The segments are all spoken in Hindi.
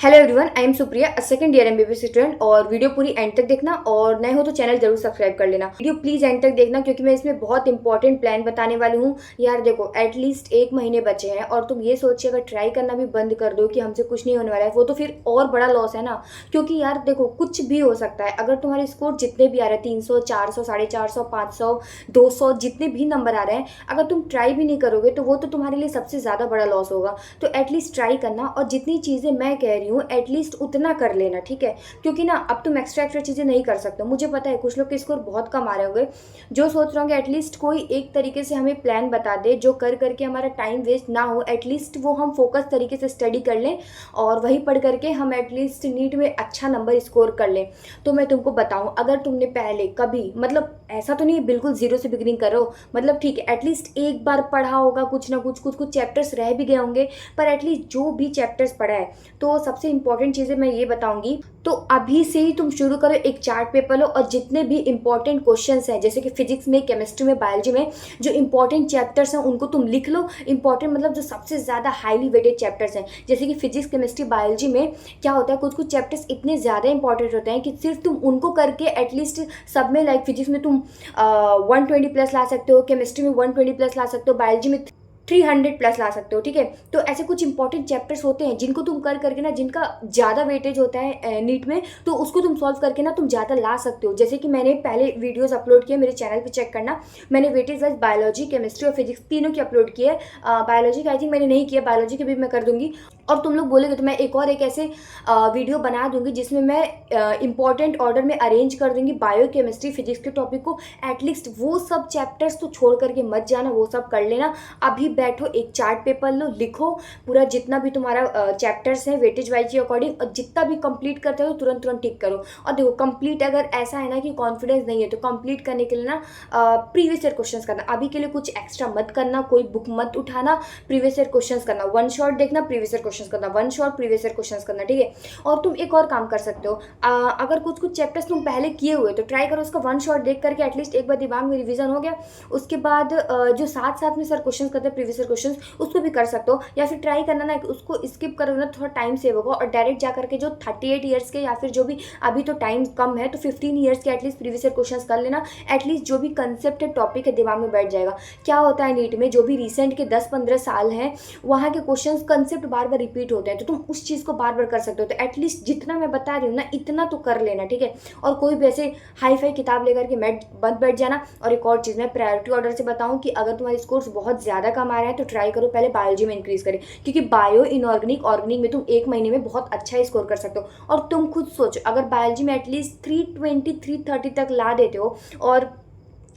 Hello everyone, I am Supriya, second year MBBS student. और वीडियो पूरी एंड तक देखना और नए हो तो चैनल जरूर सब्सक्राइब कर लेना। वीडियो प्लीज एंड तक देखना क्योंकि मैं इसमें बहुत इंपॉर्टेंट प्लान बताने वाली हूँ। यार देखो, एटलीस्ट 1 महीने बचे हैं और तुम ये सोचिए अगर ट्राई करना भी बंद कर दो कि हमसे कुछ नहीं होने वाला है, वो तो फिर और बड़ा लॉस है ना। क्योंकि यार देखो, कुछ भी हो सकता है। अगर तुम्हारे स्कोर जितने भी आ रहे हैं 300, 400, 450, 500, 200, जितने भी नंबर आ रहे हैं, अगर तुम ट्राई भी नहीं करोगे तो वो तो तुम्हारे लिए सबसे ज़्यादा बड़ा लॉस होगा। तो एटलीस्ट ट्राई करना और जितनी चीज़ें मैं कह रही हूँ एटलीस्ट उतना कर लेना, ठीक है। क्योंकि ना अब तुम एक्स्ट्रा चीज़ें नहीं कर सकते। मुझे पता है कुछ लोग के स्कोर बहुत कम आ रहे होंगे जो सोच रहे होंगे एटलीस्ट कोई एक तरीके से हमें प्लान बता दे जो कर करके हमारा टाइम वेस्ट ना हो, एटलीस्ट वो हम फोकस तरीके से स्टडी कर लें और वही पढ़ करके हम एटलीस्ट नीट में अच्छा नंबर स्कोर कर लें। तो मैं तुमको बताऊं, अगर तुमने पहले कभी मतलब ऐसा तो नहीं बिल्कुल जीरो से बिगिनिंग करो, मतलब ठीक है एटलीस्ट एक बार पढ़ा होगा, कुछ ना कुछ कुछ कुछ चैप्टर्स रह भी गए होंगे, पर एटलीस्ट जो भी चैप्टर्स पढ़ा है तो सबसे इंपॉर्टेंट चीज़ें मैं ये बताऊंगी। तो अभी से ही तुम शुरू करो, एक चार्ट पेपर लो और जितने भी इंपॉर्टेंट क्वेश्चंस हैं जैसे कि फिजिक्स में, केमिस्ट्री में, बायोलॉजी में जो इंपॉर्टेंट चैप्टर्स हैं उनको तुम लिख लो। इंपॉर्टेंट मतलब जो सबसे ज़्यादा हाईली वेटेड चैप्टर्स हैं, जैसे कि फिजिक्स, केमिस्ट्री, बायोलॉजी में क्या होता है, कुछ कुछ चैप्टर्स इतने ज़्यादा इंपॉर्टेंट होते हैं कि सिर्फ तुम उनको करके एटलीस्ट सब में, लाइक फिजिक्स में तुम 120 प्लस ला सकते हो, केमिस्ट्री में 120 प्लस ला सकते हो, बायोलॉजी में 300 प्लस ला सकते हो, ठीक है। तो ऐसे कुछ इंपॉर्टेंट चैप्टर्स होते हैं जिनको तुम कर करके ना, जिनका ज़्यादा वेटेज होता है नीट में, तो उसको तुम सॉल्व करके ना तुम ज़्यादा ला सकते हो। जैसे कि मैंने पहले वीडियोस अपलोड किए, मेरे चैनल पे चेक करना, मैंने वेटेज वाइज बायोलॉजी, केमिस्ट्री और फिजिक्स तीनों की अपलोड किए। बायोलॉजी का आई थिंक मैंने नहीं किया, बायोलॉजी की भी मैं कर दूंगी। और तुम लोग बोलेगे तो मैं एक ऐसे वीडियो बना दूंगी जिसमें मैं इंपॉर्टेंट ऑर्डर में अरेंज कर दूंगी बायो, केमिस्ट्री, फिजिक्स के टॉपिक को। एटलीस्ट वो सब चैप्टर्स तो छोड़ करके मत जाना, वो सब कर लेना। अभी बैठो, एक चार्ट पेपर लो, लिखो पूरा जितना भी तुम्हारा चैप्टर्स है वेटेज वाइज के अकॉर्डिंग, और जितना भी कंप्लीट करते हो तुरंत तुरंत टिक करो। और देखो, कंप्लीट अगर ऐसा है ना कि कॉन्फिडेंस नहीं है तो कंप्लीट करने के लिए ना प्रीवियस ईयर क्वेश्चंस करना। अभी के लिए कुछ एक्स्ट्रा मत करना, कोई बुक मत उठाना, प्रीवियस ईयर क्वेश्चंस करना, वन शॉट देखना, प्रीवियस ईयर क्वेश्चंस करना, one shot previous year questions करना, ठीक है। और तुम एक और काम कर सकते हो, अगर कुछ कुछ चैप्टर्स तुम पहले किए हुए तो ट्राई करो उसका वन शॉट देख करके एटलीस्ट एक बार दिमाग में रिवीजन हो गया। उसके बाद जो साथ साथ में सर क्वेश्चन करते हैं प्रीवियस ईयर क्वेश्चन, उसको भी कर सकते हो। या फिर ट्राई करना ना कि उसको स्किप करोगे ना, थोड़ा टाइम सेव होगा और डायरेक्ट जा करके जो 38 ईयर्स के, या फिर जो भी अभी तो टाइम कम है तो 15 ईयर्स के एटलीस्ट प्रीवियस ईयर क्वेश्चन कर लेना। एटलीस्ट जो भी कंसेप्ट है, टॉपिक है, दिमाग में बैठ जाएगा। क्या होता है नीट में, जो भी रिसेंट के 10-15 साल हैं वहाँ के क्वेश्चन कंसेप्ट बार बार रिपीट होते हैं, तो तुम उस चीज़ को बार बार कर सकते हो। तो एटलीस्ट जितना मैं बता रही हूँ ना इतना तो कर लेना, ठीक है। और कोई भी ऐसे हाई फाई किताब लेकर के मत बैठ जाना। और एक और चीज़ मैं प्रायोरिटी ऑर्डर से बताऊँ कि अगर तुम्हारे स्कोर्स बहुत ज़्यादा कम आ रहे हैं तो ट्राई करो पहले बायोलॉजी में इंक्रीज करें, क्योंकि बायो, इनऑर्गेनिक, ऑर्गेनिक में तुम 1 महीने में बहुत अच्छा स्कोर कर सकते हो। और तुम खुद सोचो, अगर बायोलॉजी में एटलीस्ट 320, 330 तक ला देते हो और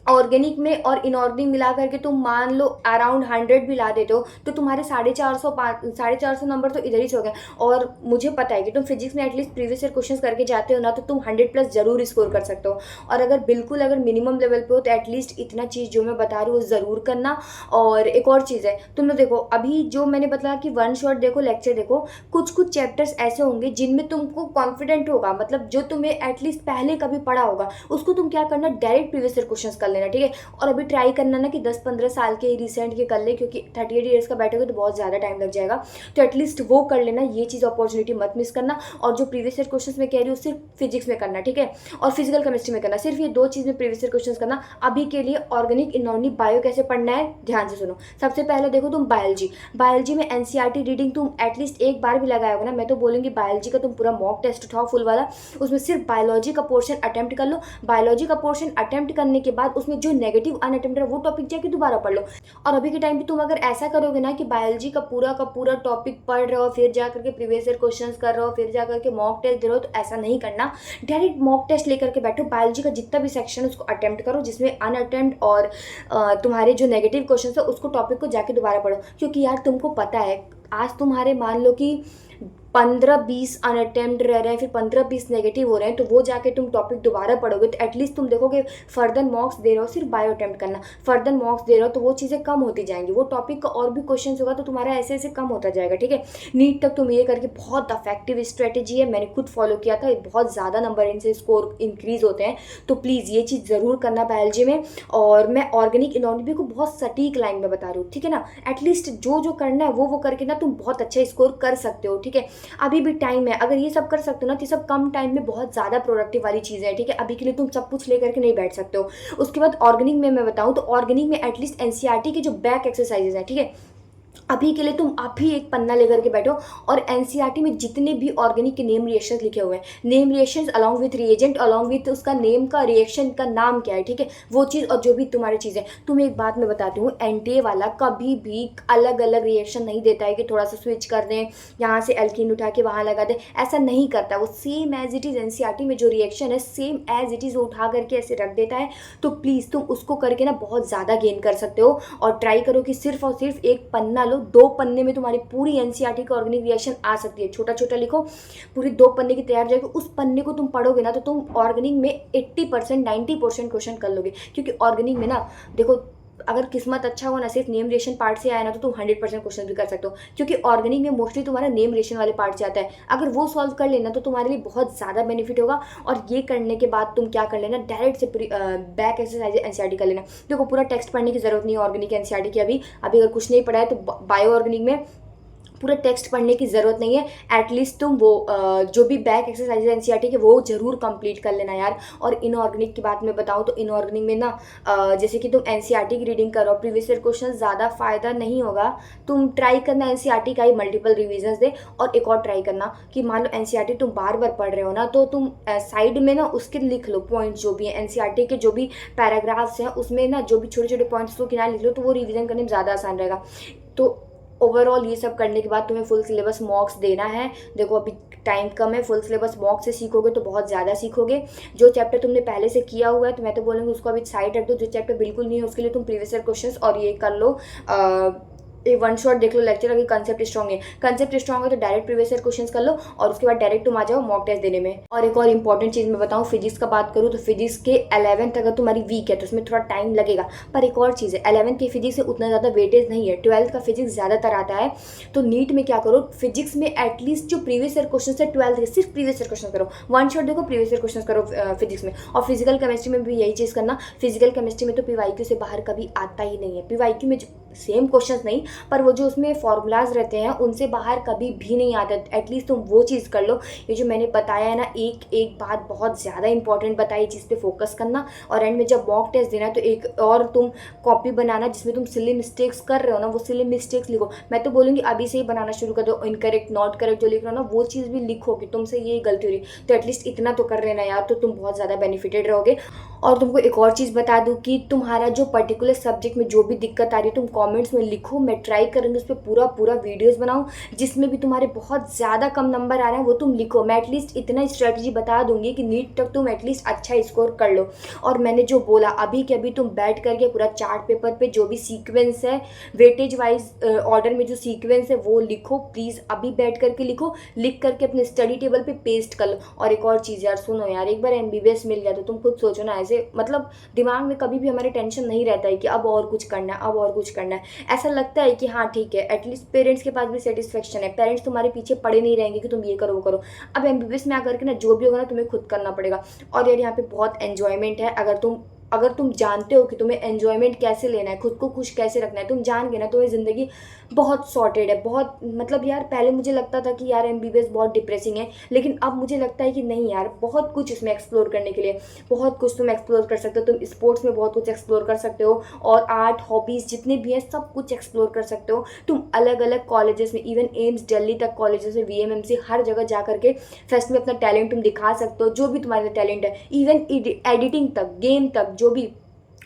ऑर्गेनिक में और इनऑर्गेनिक मिला करके तुम मान लो अराउंड 100 भी ला देते हो, तो तुम्हारे 450 नंबर तो इधर ही से हो गए। और मुझे पता है कि तुम फिजिक्स में एटलीस्ट प्रीवियस ईयर क्वेश्चंस करके जाते हो ना, तो तुम 100 प्लस जरूर स्कोर कर सकते हो। और अगर बिल्कुल अगर मिनिमम लेवल पे हो तो एटलीस्ट इतना चीज़ जो मैं बता रही हूँ ज़रूर करना। और एक और चीज़ है, तुम लोग देखो अभी जो मैंने बताया कि वन शॉट देखो, लेक्चर देखो, कुछ कुछ चैप्टर्स ऐसे होंगे जिनमें तुमको कॉन्फिडेंट होगा, मतलब जो तुम्हें एटलीस्ट पहले कभी पढ़ा होगा उसको तुम क्या करना, डायरेक्ट प्रीवियस ईयर क्वेश्चंस कर लेना, ठीक है। और अभी ट्राई करना ना कि 10-15 साल के रिसेंट के कर ले, क्योंकि 38 ईयर्स का बैठोगे तो बहुत ज़्यादा टाइम लग जाएगा। तो एटलीस्ट वो कर लेना, ये चीज़ अपॉर्चुनिटी मत मिस करना। और जो प्रीवियस ईयर क्वेश्चंस में कह रही हूँ सिर्फ फिजिक्स में करना, ठीक है, और फिजिकल केमिस्ट्री में करना, सिर्फ ये 2 चीज़ में प्रीवियस ईयर क्वेश्चंस करना। अभी के लिए ऑर्गेनिक, इनऑर्गेनिक, बायो कैसे पढ़ना है ध्यान से सुनो। सबसे पहले देखो तुम बायोलॉजी में एनसीईआरटी रीडिंग तुम एटलीस्ट एक बार भी लगाया होगा ना। मैं तो बोलूँगी बायोलॉजी का तुम पूरा मॉक टेस्ट उठाओ फुल वाला, उसमें सिर्फ बायोलॉजी का पोर्शन अटेम्प्ट कर लो। बायोलॉजी का पोर्शन अटेम्प्ट करने के बाद उसमें जो नेगेटिव अनअटेम्प्टेड वो टॉपिक जाके दोबारा पढ़ लो। और अभी के टाइम पे तुम अगर ऐसा करोगे ना कि बायोलॉजी का पूरा टॉपिक पढ़ रहे हो, फिर जा करके प्रीवियस ईयर क्वेश्चंस कर रहे हो, फिर जा करके मॉक टेस्ट दे रहे हो, तो ऐसा नहीं करना। डायरेक्ट मॉक टेस्ट लेकर के बैठो, बायोलॉजी का जितना भी सेक्शन है उसको अटेम्प्ट करो, जिसमें अनअटेम्प्ट और तुम्हारे जो नेगेटिव क्वेश्चन है उसको टॉपिक को जाके दोबारा पढ़ो। क्योंकि यार तुमको पता है आज तुम्हारे मान लो कि 15-20 अनअटेम्प्ट रह रहे हैं, फिर 15-20 नेगेटिव हो रहे हैं, तो वो जाके तुम टॉपिक दोबारा पढ़ोगे तो एटलीस्ट तुम देखोगे फर्दर मॉक्स दे रहे हो, सिर्फ बायो अटेम्प्ट करना, फर्दर मॉक्स दे रहे हो तो वो चीज़ें कम होती जाएंगी, वो टॉपिक का और भी क्वेश्चन होगा तो तुम्हारा ऐसे ऐसे कम होता जाएगा, ठीक है। नीट तक तुम ये करके बहुत इफेक्टिव स्ट्रेटेजी है, मैंने खुद फॉलो किया था, बहुत ज़्यादा नंबर इनसे स्कोर इंक्रीज होते हैं। तो प्लीज़ ये चीज़ ज़रूर करना बायोलॉजी में। और मैं ऑर्गेनिक, इनऑर्गेनिक को बहुत सटीक लाइन में बता रही हूँ, ठीक है ना। एटलीस्ट जो जो करना है वो करके ना तुम बहुत अच्छा स्कोर कर सकते हो, ठीक है। अभी भी टाइम है, अगर ये सब कर सकते हो ना तो ये सब कम टाइम में बहुत ज़्यादा प्रोडक्टिव वाली चीज़ें हैं, ठीक है। अभी के लिए तुम सब कुछ लेकर के नहीं बैठ सकते हो। उसके बाद ऑर्गेनिक में मैं बताऊँ तो ऑर्गेनिक में एटलीस्ट एनसीईआरटी के जो बैक एक्सरसाइजेज हैं, ठीक है, अभी के लिए तुम आप ही एक पन्ना लेकर के बैठो और एनसीईआरटी में जितने भी ऑर्गेनिक के नेम रिएक्शंस लिखे हुए हैं, name reactions along with reagent along with उसका नेम का रिएक्शन का नाम क्या है, ठीक है, वो चीज़ और जो भी तुम्हारी चीज़ है। तुम्हें एक बात मैं बताती हूँ, एनटीए वाला कभी भी अलग अलग रिएक्शन नहीं देता है कि थोड़ा सा स्विच कर दें, यहाँ से एल्कीन उठा के वहाँ लगा दें, ऐसा नहीं करता। वो same as it is NCERT में जो रिएक्शन है सेम एज इट इज़ वो उठा करके ऐसे रख देता है। तो प्लीज़ तुम उसको करके ना बहुत ज़्यादा गेन कर सकते हो और ट्राई करो कि सिर्फ और सिर्फ एक पन्ना लो, 2 पन्ने में तुम्हारी पूरी एनसीईआरटी का ऑर्गेनिक रिएक्शन आ सकती है। छोटा छोटा लिखो, पूरी 2 पन्ने की तैयार जाएगी, उस पन्ने को तुम पढ़ोगे ना तो तुम ऑर्गेनिक में 80% 90% क्वेश्चन कर लोगे। क्योंकि ऑर्गेनिक में ना देखो, अगर किस्मत अच्छा हो ना सिर्फ नेम रिएक्शन पार्ट से आया ना तो तुम 100% क्वेश्चन भी कर सकते हो, क्योंकि ऑर्गेनिक में मोस्टली तुम्हारा नेम रिएक्शन वाले पार्ट से आता है। अगर वो सॉल्व कर लेना तो तुम्हारे लिए बहुत ज़्यादा बेनिफिट होगा। और ये करने के बाद तुम क्या कर लेना, डायरेक्ट से बैक एक्सरसाइज एनसीईआरटी कर लेना। देखो पूरा टेक्स्ट पढ़ने की जरूरत नहीं है ऑर्गेनिक एनसीईआरटी की। अभी अगर कुछ नहीं पढ़ा है तो बायो ऑर्गेनिक में पूरा टेक्स्ट पढ़ने की ज़रूरत नहीं है। एटलीस्ट तुम वो जो भी बैक एक्सरसाइज एनसीईआरटी के वो जरूर कंप्लीट कर लेना यार। और इनऑर्गेनिक की बात मैं बताऊँ तो इनऑर्गेनिक में ना जैसे कि तुम एनसीईआरटी की रीडिंग करो, प्रीवियस ईयर क्वेश्चन ज़्यादा फ़ायदा नहीं होगा। तुम ट्राई करना एनसीईआरटी का ही मल्टीपल रिविजन्स दे। और एक और ट्राई करना कि मान लो एनसीईआरटी तुम बार बार पढ़ रहे हो ना तो तुम साइड में ना उसके लिख लो पॉइंट्स जो भी है एनसीईआरटी के, जो भी पैराग्राफ्स हैं उसमें ना जो भी छोटे छोटे पॉइंट्स को किनारे लिख लो, तो वो रिविजन करने में ज़्यादा आसान रहेगा। तो ओवरऑल ये सब करने के बाद तुम्हें फुल सिलेबस मॉक्स देना है। देखो अभी टाइम कम है, फुल सिलेबस मॉक से सीखोगे तो बहुत ज़्यादा सीखोगे। जो चैप्टर तुमने पहले से किया हुआ है तो मैं तो बोलूँगी उसको अभी साइड रख दो। जो चैप्टर बिल्कुल नहीं है उसके लिए तुम प्रीवियस ईयर क्वेश्चंस और ये कर लो, ये वन शॉट देख लो लेक्चर। अगर कंसेप्ट स्ट्रॉन्ग है तो डायरेक्ट प्रीवियस ईयर क्वेश्चंस कर लो और उसके बाद डायरेक्ट तुम आ जाओ मॉक टेस्ट देने में। और एक और इंपॉर्टेंट चीज़ मैं बताऊँ, फिजिक्स का बात करूँ तो फिजिक्स के 11th अगर तुम्हारी वीक है तो उसमें थोड़ा टाइम लगेगा। पर एक और चीज़ है, 11th की फिजिक्स से उतना ज़्यादा वेटेज नहीं है, 12th का फिजिक्स ज़्यादातर आता है। तो नीट में क्या करो, फिजिक्स में एटलीस्ट जो प्रीवियस ईयर क्वेश्चन है 12th के सिर्फ प्रीवियस ईयर क्वेश्चन करो, वन शॉट देखो प्रीवियस ईयर क्वेश्चन करो फिजिक्स में। और फिजिकल केमिस्ट्री में भी यही चीज़ करना। फिजिकल केमिस्ट्री में तो पीवाईक्यू से बाहर कभी आता ही नहीं है। पीवाईक्यू में सेम क्वेश्चंस नहीं, पर वो जो उसमें फॉर्मूलाज रहते हैं उनसे बाहर कभी भी नहीं आता। एटलीस्ट तुम वो चीज़ कर लो। ये जो मैंने बताया है ना, एक एक बात बहुत ज़्यादा इंपॉर्टेंट बताई जिस पे फोकस करना। और एंड में जब मॉक टेस्ट देना तो एक और तुम कॉपी बनाना जिसमें तुम सिली मिस्टेक्स कर रहे हो ना वो सिली मिस्टेक्स लिखो। मैं तो बोलूँगी अभी से ही बनाना शुरू कर दो। इनकरेक्ट नॉट करेक्ट जो लिख रहे हो ना वो चीज़ भी लिखो कि तुमसे ये गलती हो रही, तो एटलीस्ट इतना तो कर लेना यार, तो तुम बहुत ज़्यादा बेनिफिटेड रहोगे। और तुमको एक और चीज़ बता दूँ कि तुम्हारा जो पर्टिकुलर सब्जेक्ट में जो भी दिक्कत आ रही है तुम कमेंट्स में लिखो। मैं ट्राई करूँगी उस पर पूरा वीडियोस बनाऊँ। जिसमें भी तुम्हारे बहुत ज़्यादा कम नंबर आ रहे हैं वो तुम लिखो। मैं एटलीस्ट इतना स्ट्रेटजी बता दूंगी कि नीट तक तुम एटलीस्ट अच्छा स्कोर कर लो। और मैंने जो बोला अभी के अभी तुम बैठ करके पूरा चार्ट पेपर पे जो भी सीक्वेंस है वेटेज वाइज ऑर्डर में जो सीक्वेंस है वो लिखो। प्लीज़ अभी बैठ करके लिखो, लिख करके अपने स्टडी टेबल पे पेस्ट कर लो। और एक और चीज़ यार सुनो यार, एक बार एमबीबीएस मिल गया तो तुम खुद सोचो ना, ऐसे मतलब दिमाग में कभी भी हमारे टेंशन नहीं रहता है कि अब और कुछ करना है, अब और कुछ करना है। ऐसा लगता है कि हाँ ठीक है, एटलीस्ट पेरेंट्स के पास भी सेटिस्फेक्शन है, पेरेंट्स तुम्हारे पीछे पड़े नहीं रहेंगे कि तुम ये करो वो करो। अब एमबीबीएस में आकर के ना जो भी होगा ना तुम्हें खुद करना पड़ेगा। और यार यहाँ पे बहुत एन्जॉयमेंट है। अगर तुम जानते हो कि तुम्हें एन्जॉयमेंट कैसे लेना है, खुद को खुश कैसे रखना है, तुम जान गए ना तुम्हें ज़िंदगी बहुत सॉर्टेड है। बहुत मतलब यार पहले मुझे लगता था कि यार एमबीबीएस बहुत डिप्रेसिंग है, लेकिन अब मुझे लगता है कि नहीं यार, बहुत कुछ इसमें एक्सप्लोर करने के लिए, बहुत कुछ तुम एक्सप्लोर कर सकते हो। तुम स्पोर्ट्स में बहुत कुछ एक्सप्लोर कर सकते हो और आर्ट हॉबीज़ जितने भी हैं सब कुछ एक्सप्लोर कर सकते हो। तुम अलग अलग कॉलेजेस में, इवन एम्स दिल्ली तक कॉलेजेस में, वीएमएमसी हर जगह जा करके फेस्ट में अपना टैलेंट तुम दिखा सकते हो, जो भी तुम्हारे टैलेंट है। इवन एडिटिंग तक, गेम तक, जो भी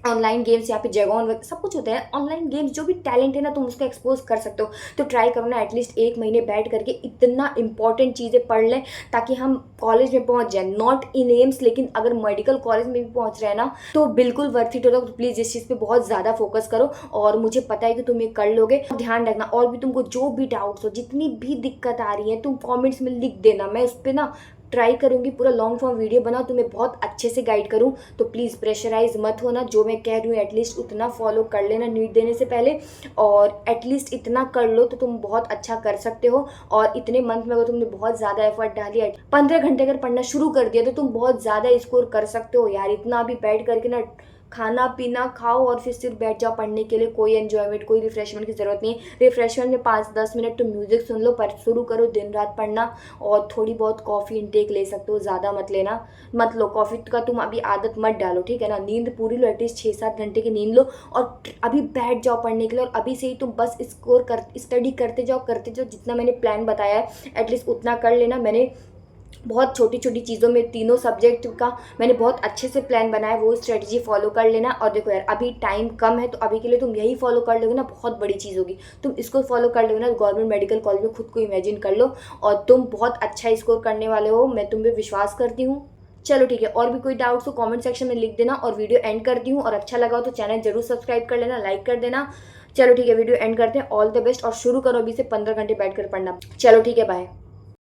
ऑनलाइन गेम्स यहाँ पे जगॉन सब कुछ होता है। ऑनलाइन गेम्स जो भी टैलेंट है ना तुम उसको एक्सपोज कर सकते हो। तो ट्राई करो ना एटलीस्ट 1 महीने बैठ करके इतना इंपॉर्टेंट चीज़ें पढ़ लें ताकि हम कॉलेज में पहुंच जाए। नॉट इन एम्स, लेकिन अगर मेडिकल कॉलेज में भी पहुंच रहे हैं ना तो बिल्कुल वर्थ इट होगा। तो प्लीज़ इस चीज़ पे बहुत ज़्यादा फोकस करो और मुझे पता है कि तुम ये कर लोगे। ध्यान रखना और भी तुमको जो भी डाउट्स हो, जितनी भी दिक्कत आ रही है तुम कॉमेंट्स में लिख देना। मैं उस पर ना ट्राई करूंगी पूरा लॉन्ग फॉर्म वीडियो बनाओ, तुम्हें बहुत अच्छे से गाइड करूं। तो प्लीज़ प्रेशराइज मत होना, जो मैं कह रही हूँ एटलीस्ट उतना फॉलो कर लेना नीट देने से पहले। और एटलीस्ट इतना कर लो तो तुम बहुत अच्छा कर सकते हो। और इतने मंथ में अगर तुमने बहुत ज़्यादा एफर्ट डाली, 15 घंटे अगर पढ़ना शुरू कर दिया तो तुम बहुत ज़्यादा स्कोर कर सकते हो यार। इतना अभी बैठ करके ना खाना पीना खाओ और फिर सिर्फ बैठ जाओ पढ़ने के लिए। कोई एन्जॉयमेंट, कोई रिफ्रेशमेंट की ज़रूरत नहीं है। रिफ्रेशमेंट में 5-10 मिनट तुम म्यूज़िक सुन लो, पर शुरू करो दिन रात पढ़ना। और थोड़ी बहुत कॉफ़ी इंटेक ले सकते हो, ज़्यादा मत लेना, मत लो कॉफ़ी का तुम अभी आदत मत डालो, ठीक है ना। नींद पूरी लो, एटलीस्ट 6-7 घंटे की नींद लो और अभी बैठ जाओ पढ़ने के लिए। और अभी से ही तुम बस स्टडी करते जाओ जितना मैंने प्लान बताया है एटलीस्ट उतना कर लेना। मैंने बहुत छोटी छोटी चीज़ों में तीनों सब्जेक्ट का मैंने बहुत अच्छे से प्लान बनाया, वो स्ट्रेटजी फॉलो कर लेना। और देखो यार अभी टाइम कम है, तो अभी के लिए तुम यही फॉलो कर लोगे ना, बहुत बड़ी चीज़ होगी। तुम इसको फॉलो कर लोगे ना, गवर्नमेंट मेडिकल कॉलेज में खुद को इमेजिन कर लो और तुम बहुत अच्छा स्कोर करने वाले हो, मैं तुम पे विश्वास करती हूँ। चलो ठीक है, और भी कोई डाउट्स हो कमेंट सेक्शन में लिख देना। और वीडियो एंड करती हूँ, और अच्छा लगा हो तो चैनल जरूर सब्सक्राइब कर लेना, लाइक कर देना। चलो ठीक है, वीडियो एंड करते हैं। ऑल द बेस्ट, और शुरू करो अभी से 15 घंटे बैठ कर पढ़ना। चलो ठीक है, बाय।